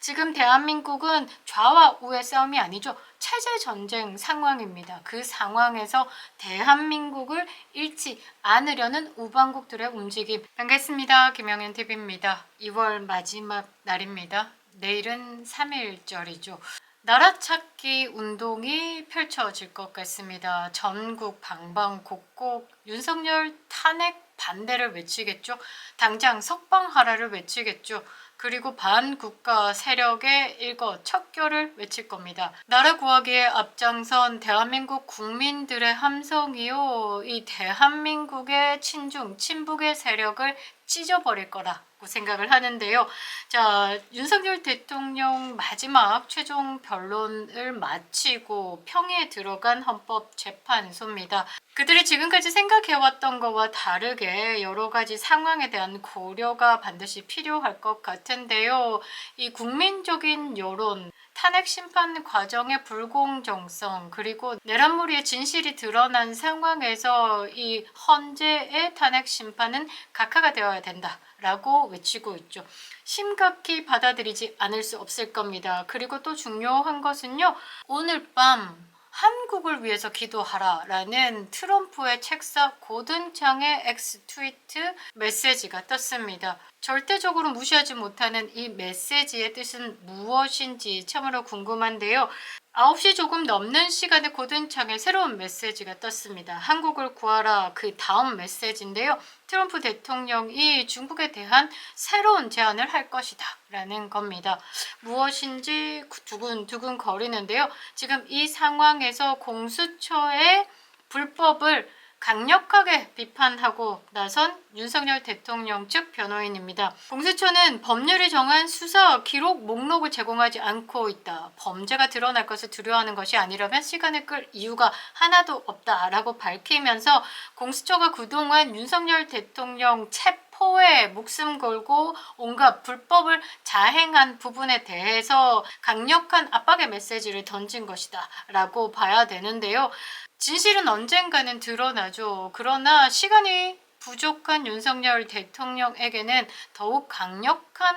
지금 대한민국은 좌와 우의 싸움이 아니죠. 체제 전쟁 상황입니다. 그 상황에서 대한민국을 잃지 않으려는 우방국들의 움직임. 반갑습니다. 김영현 TV입니다. 2월 마지막 날입니다. 내일은 3.1절이죠. 나라 찾기 운동이 펼쳐질 것 같습니다. 전국 방방곡곡 윤석열 탄핵 반대를 외치겠죠. 당장 석방하라를 외치겠죠. 그리고 반국가 세력의 일거척결을 외칠 겁니다. 나라 구하기에 앞장선 대한민국 국민들의 함성이요. 이 대한민국의 친중, 친북의 세력을 찢어버릴 거라고 생각을 하는데요. 자, 윤석열 대통령 마지막 최종 변론을 마치고 평에 들어간 헌법재판소입니다. 그들이 지금까지 생각해왔던 것과 다르게 여러 가지 상황에 대한 고려가 반드시 필요할 것 같은데요. 이 국민적인 여론, 탄핵 심판 과정의 불공정성, 그리고 내란몰이의 진실이 드러난 상황에서 이 헌재의 탄핵 심판은 각하가 되어야 된다라고 외치고 있죠. 심각히 받아들이지 않을 수 없을 겁니다. 그리고 또 중요한 것은요. 오늘 밤 한국을 위해서 기도하라 라는 트럼프의 책상 고든창의 X 트위트 메시지가 떴습니다. 절대적으로 무시하지 못하는 이 메시지의 뜻은 무엇인지 참으로 궁금한데요. 9시 조금 넘는 시간에 고든창에 새로운 메시지가 떴습니다. 한국을 구하라 그 다음 메시지인데요. 트럼프 대통령이 중국에 대한 새로운 제안을 할 것이다 라는 겁니다. 무엇인지 두근두근 거리는데요. 지금 이 상황에서 공수처의 불법을 강력하게 비판하고 나선 윤석열 대통령 측 변호인입니다. 공수처는 법률이 정한 수사 기록 목록을 제공하지 않고 있다. 범죄가 드러날 것을 두려워하는 것이 아니라면 시간을 끌 이유가 하나도 없다라고 밝히면서 공수처가 그동안 윤석열 대통령 체포에 목숨 걸고 온갖 불법을 자행한 부분에 대해서 강력한 압박의 메시지를 던진 것이다 라고 봐야 되는데요. 진실은 언젠가는 드러나죠. 그러나 시간이 부족한 윤석열 대통령에게는 더욱 강력한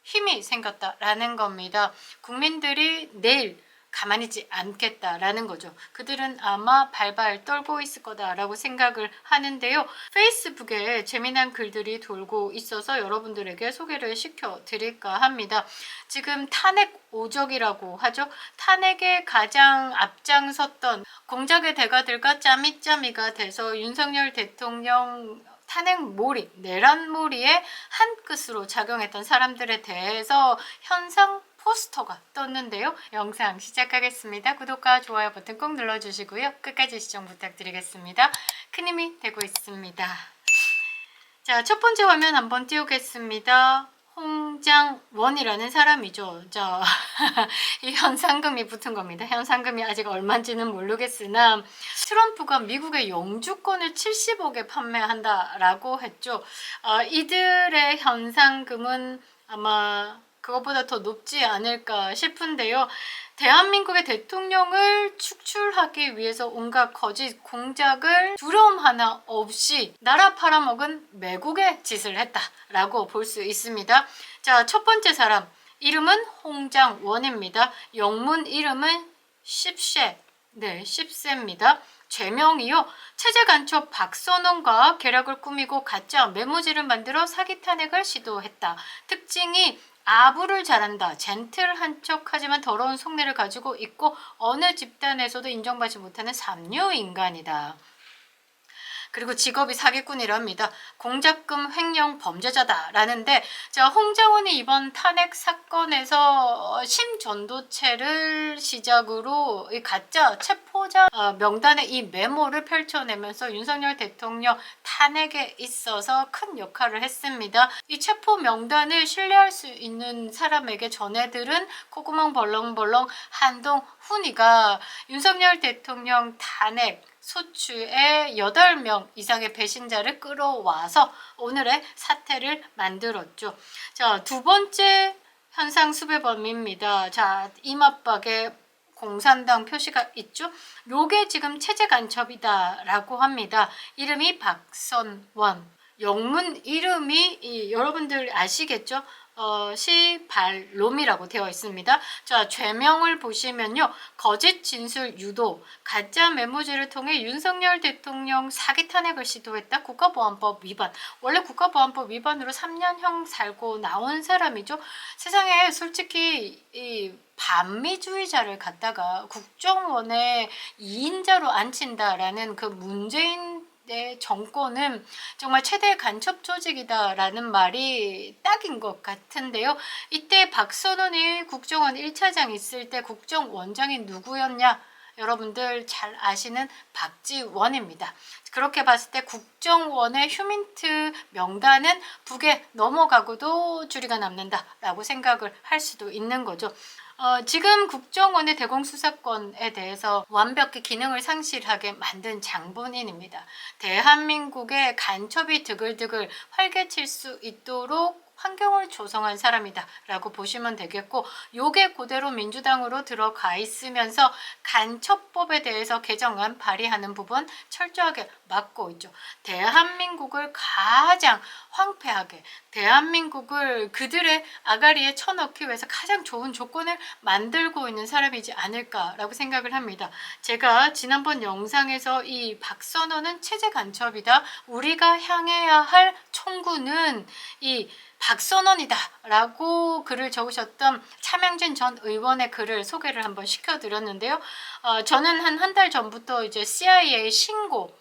힘이 생겼다라는 겁니다. 국민들이 내일 가만히 있지 않겠다라는 거죠. 그들은 아마 발발 떨고 있을 거다라고 생각을 하는데요. 페이스북에 재미난 글들이 돌고 있어서 여러분들에게 소개를 시켜드릴까 합니다. 지금 탄핵 오적이라고 하죠. 탄핵에 가장 앞장섰던 공작의 대가들과 짜미짜미가 돼서 윤석열 대통령 탄핵몰이, 내란몰이에 한 끝으로 작용했던 사람들에 대해서 현상 포스터가 떴는데요. 영상 시작하겠습니다. 구독과 좋아요 버튼 꼭 눌러주시고요. 끝까지 시청 부탁드리겠습니다. 큰 힘이 되고 있습니다. 자, 첫 번째 화면 한번 띄우겠습니다. 홍장원이라는 사람이죠. 자, 이 현상금이 붙은 겁니다. 현상금이 아직 얼마인지는 모르겠으나 트럼프가 미국의 영주권을 70억에 판매한다라고 했죠. 이들의 현상금은 아마 그것보다 더 높지 않을까 싶은데요. 대한민국의 대통령을 축출하기 위해서 온갖 거짓 공작을 두려움 하나 없이 나라 팔아먹은 매국의 짓을 했다라고 볼 수 있습니다. 자, 첫 번째 사람 이름은 홍장원입니다. 영문 이름은 십세, 네, 십세입니다. 죄명이요. 체제 간첩 박선원과 계략을 꾸미고 가짜 메모지를 만들어 사기 탄핵을 시도했다. 특징이 아부를 잘한다. 젠틀한 척하지만 더러운 속내를 가지고 있고 어느 집단에서도 인정받지 못하는 삼류 인간이다. 그리고 직업이 사기꾼이랍니다. 공작금 횡령 범죄자다라는데 자, 홍장원이 이번 탄핵 사건에서 심전도체를 시작으로 이 가짜 체포자 명단의 이 메모를 펼쳐내면서 윤석열 대통령 탄핵에 있어서 큰 역할을 했습니다. 이 체포 명단을 신뢰할 수 있는 사람에게 전해들은 콧구멍 벌렁벌렁 한동훈이가 윤석열 대통령 탄핵 소추의 8명 이상의 배신자를 끌어와서 오늘의 사태를 만들었죠. 자, 두 번째 현상 수배범입니다. 자, 이마박에 공산당 표시가 있죠. 요게 지금 체제 간첩이다라고 합니다. 이름이 박선원. 영문 이름이 여러분들 아시겠죠? 시발롬이라고 되어 있습니다. 자, 죄명을 보시면요. 거짓 진술 유도, 가짜 메모지를 통해 윤석열 대통령 사기 탄핵을 시도했다. 국가보안법 위반. 원래 국가보안법 위반으로 3년형 살고 나온 사람이죠. 세상에 솔직히 이 반미주의자를 갖다가 국정원에 2인자로 앉힌다라는 그 문재인 정권은 정말 최대 간첩 조직이다라는 말이 딱인 것 같은데요. 이때 박선원이 국정원 1차장 있을 때 국정원장이 누구였냐? 여러분들 잘 아시는 박지원입니다. 그렇게 봤을 때 국정원의 휴민트 명단은 북에 넘어가고도 줄이가 남는다라고 생각을 할 수도 있는 거죠. 지금 국정원의 대공수사권에 대해서 완벽히 기능을 상실하게 만든 장본인입니다. 대한민국의 간첩이 드글드글 활개칠 수 있도록 환경을 조성한 사람이다 라고 보시면 되겠고, 요게 그대로 민주당으로 들어가 있으면서 간첩법에 대해서 개정안 발의하는 부분 철저하게 막고 있죠. 대한민국을 가장 황폐하게, 대한민국을 그들의 아가리에 쳐넣기 위해서 가장 좋은 조건을 만들고 있는 사람이지 않을까라고 생각을 합니다. 제가 지난번 영상에서 이 박선원은 체제 간첩이다, 우리가 향해야 할 총구는 이 박선원이다 라고 글을 적으셨던 차명진 전 의원의 글을 소개를 한번 시켜드렸는데요. 저는 한 달 전부터 이제 CIA 신고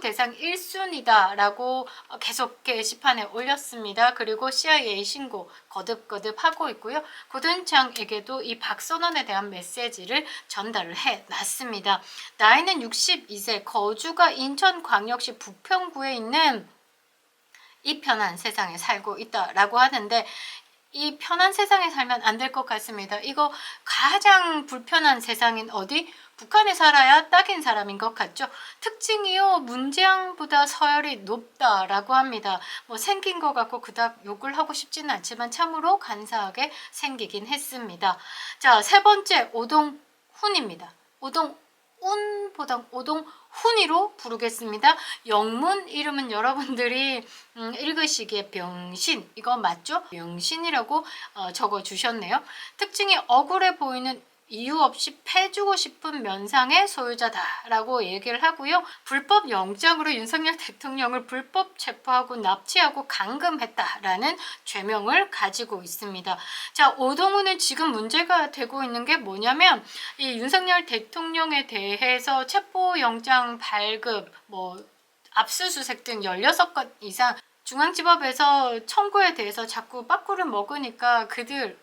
대상 1순위다 라고 계속 게시판에 올렸습니다. 그리고 CIA 신고 거듭거듭 하고 있고요. 고든창에게도 이 박선원에 대한 메시지를 전달을 해놨습니다. 나이는 62세, 거주가 인천광역시 부평구에 있는 이 편한 세상에 살고 있다라고 하는데, 이 편한 세상에 살면 안 될 것 같습니다. 이거 가장 불편한 세상인 어디? 북한에 살아야 딱인 사람인 것 같죠? 특징이요, 문재양보다 서열이 높다라고 합니다. 뭐 생긴 것 같고 그닥 욕을 하고 싶지는 않지만 참으로 간사하게 생기긴 했습니다. 자, 세 번째 오동훈입니다. 오동운보다 오동훈이로 부르겠습니다. 영문 이름은 여러분들이 읽으시기에 병신, 이거 맞죠? 병신이라고 적어주셨네요. 특징이 억울해 보이는 이유 없이 패주고 싶은 면상의 소유자다라고 얘기를 하고요. 불법 영장으로 윤석열 대통령을 불법 체포하고 납치하고 감금했다라는 죄명을 가지고 있습니다. 자, 오동훈은 지금 문제가 되고 있는 게 뭐냐면, 이 윤석열 대통령에 대해서 체포영장 발급, 압수수색 등 16건 이상 중앙지법에서 청구에 대해서 자꾸 빠꾸를 먹으니까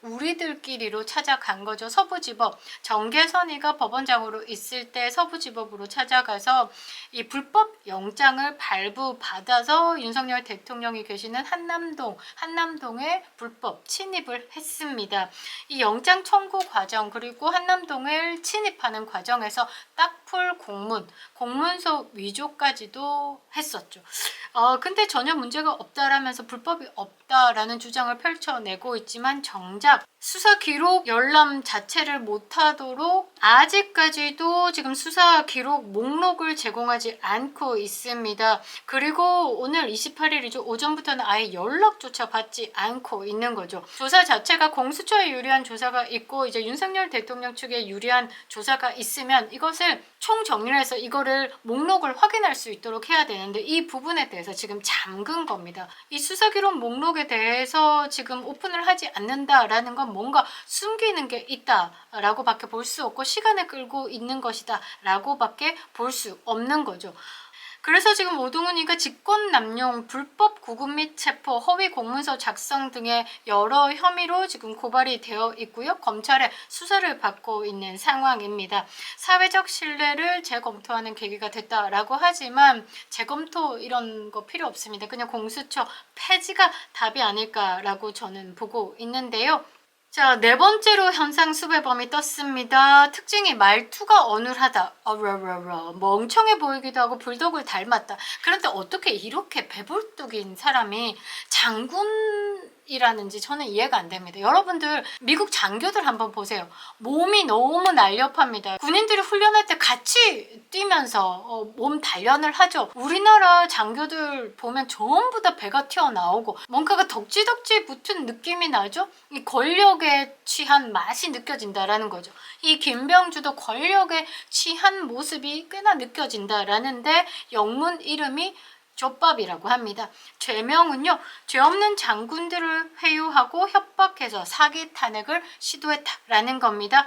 우리들끼리로 찾아간 거죠. 서부지법, 정계선이가 법원장으로 있을 때 서부지법으로 찾아가서 이 불법 영장을 발부받아서 윤석열 대통령이 계시는 한남동에 불법 침입을 했습니다. 이 영장 청구 과정, 그리고 한남동을 침입하는 과정에서 딱풀 공문서 위조까지도 했었죠. 근데 전혀 문제가 없다라면서 불법이 없다라는 주장을 펼쳐내고 있지만, 정작 수사 기록 열람 자체를 못하도록 아직까지도 지금 수사 기록 목록을 제공하지 않고 있습니다. 그리고 오늘 28일이죠. 오전부터는 아예 연락조차 받지 않고 있는 거죠. 조사 자체가 공수처에 유리한 조사가 있고 이제 윤석열 대통령 측에 유리한 조사가 있으면 이것을 총정리를 해서 이거를 목록을 확인할 수 있도록 해야 되는데, 이 부분에 대해서 지금 잠근 겁니다. 이 수사 기록 목록에 대해서 지금 오픈을 하지 않는다라는 건 뭔가 숨기는 게 있다라고 밖에 볼 수 없고, 시간을 끌고 있는 것이다 라고 밖에 볼 수 없는 거죠. 그래서 지금 오동훈이가 직권남용, 불법 구금 및 체포, 허위 공문서 작성 등의 여러 혐의로 지금 고발이 되어 있고요. 검찰의 수사를 받고 있는 상황입니다. 사회적 신뢰를 재검토하는 계기가 됐다라고 하지만 재검토 이런 거 필요 없습니다. 그냥 공수처 폐지가 답이 아닐까라고 저는 보고 있는데요. 자, 네 번째로 현상 수배범이 떴습니다. 특징이 말투가 어눌하다. 멍청해 보이기도 하고 불독을 닮았다. 그런데 어떻게 이렇게 배불뚝인 사람이 장군 이라는지 저는 이해가 안 됩니다. 여러분들 미국 장교들 한번 보세요. 몸이 너무 날렵합니다. 군인들이 훈련할 때 같이 뛰면서 몸 단련을 하죠. 우리나라 장교들 보면 전부 다 배가 튀어나오고 뭔가가 덕지덕지 붙은 느낌이 나죠. 이 권력에 취한 맛이 느껴진다라는 거죠. 이 김병주도 권력에 취한 모습이 꽤나 느껴진다라는데 영문 이름이 족밥이라고 합니다. 죄명은요, 죄 없는 장군들을 회유하고 협박해서 사기 탄핵을 시도했다라는 겁니다.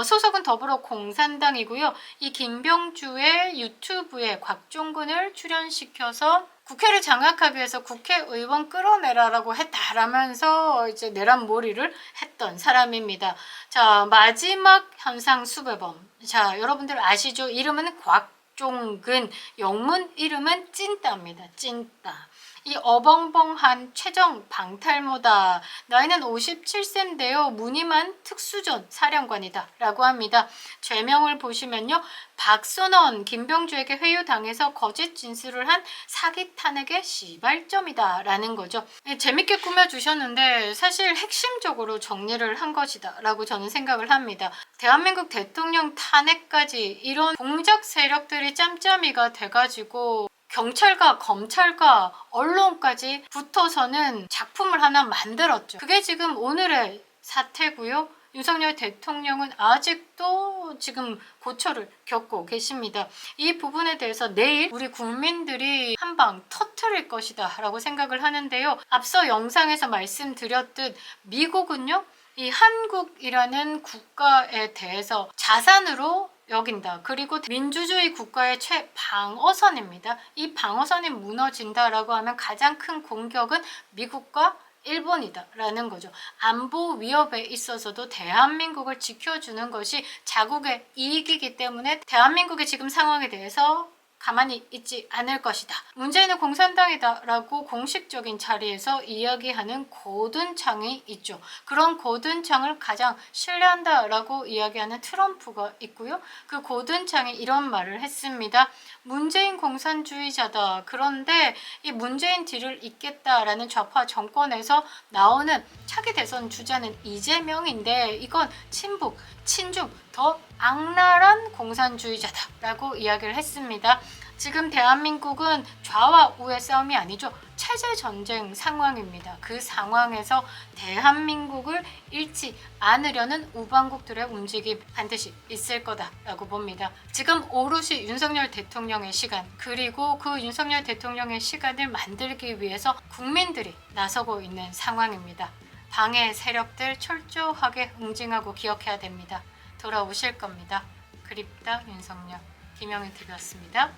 소속은 더불어공산당이고요. 이 김병주의 유튜브에 곽종근을 출연시켜서 국회를 장악하기 위해서 국회의원 끌어내라라고 했다라면서 이제 내란몰이를 했던 사람입니다. 자, 마지막 현상 수배범. 자, 여러분들 아시죠? 이름은 곽종근, 영문 이름은 찐따입니다. 찐따. 이 어벙벙한 최정 방탈모다. 나이는 57세인데요. 무늬만 특수전 사령관이다 라고 합니다. 죄명을 보시면요. 박선원, 김병주에게 회유당해서 거짓 진술을 한 사기 탄핵의 시발점이다 라는 거죠. 재밌게 꾸며주셨는데 사실 핵심적으로 정리를 한 것이다 라고 저는 생각을 합니다. 대한민국 대통령 탄핵까지 이런 공작 세력들이 짬짬이가 돼가지고 경찰과 검찰과 언론까지 붙어서는 작품을 하나 만들었죠. 그게 지금 오늘의 사태고요. 윤석열 대통령은 아직도 지금 고초를 겪고 계십니다. 이 부분에 대해서 내일 우리 국민들이 한방 터뜨릴 것이다 라고 생각을 하는데요. 앞서 영상에서 말씀드렸듯 미국은요, 이 한국이라는 국가에 대해서 자산으로 여긴다. 그리고 민주주의 국가의 최방어선입니다. 이 방어선이 무너진다라고 하면 가장 큰 공격은 미국과 일본이다 라는 거죠. 안보 위협에 있어서도 대한민국을 지켜주는 것이 자국의 이익이기 때문에 대한민국의 지금 상황에 대해서 가만히 있지 않을 것이다. 문재인은 공산당이다 라고 공식적인 자리에서 이야기하는 고든창이 있죠. 그런 고든창을 가장 신뢰한다 라고 이야기하는 트럼프가 있고요. 그 고든창이 이런 말을 했습니다. 문재인 공산주의자다. 그런데 이 문재인 뒤를 잇겠다라는 좌파 정권에서 나오는 차기 대선 주자는 이재명인데 이건 친북, 친중, 더 악랄한 공산주의자다라고 이야기를 했습니다. 지금 대한민국은 좌와 우의 싸움이 아니죠. 체제 전쟁 상황입니다. 그 상황에서 대한민국을 잃지 않으려는 우방국들의 움직임 반드시 있을 거다라고 봅니다. 지금 오롯이 윤석열 대통령의 시간, 그리고 그 윤석열 대통령의 시간을 만들기 위해서 국민들이 나서고 있는 상황입니다. 방해 세력들 철저하게 응징하고 기억해야 됩니다. 돌아오실 겁니다. 그립다 윤석열, 김영은 TV였습니다.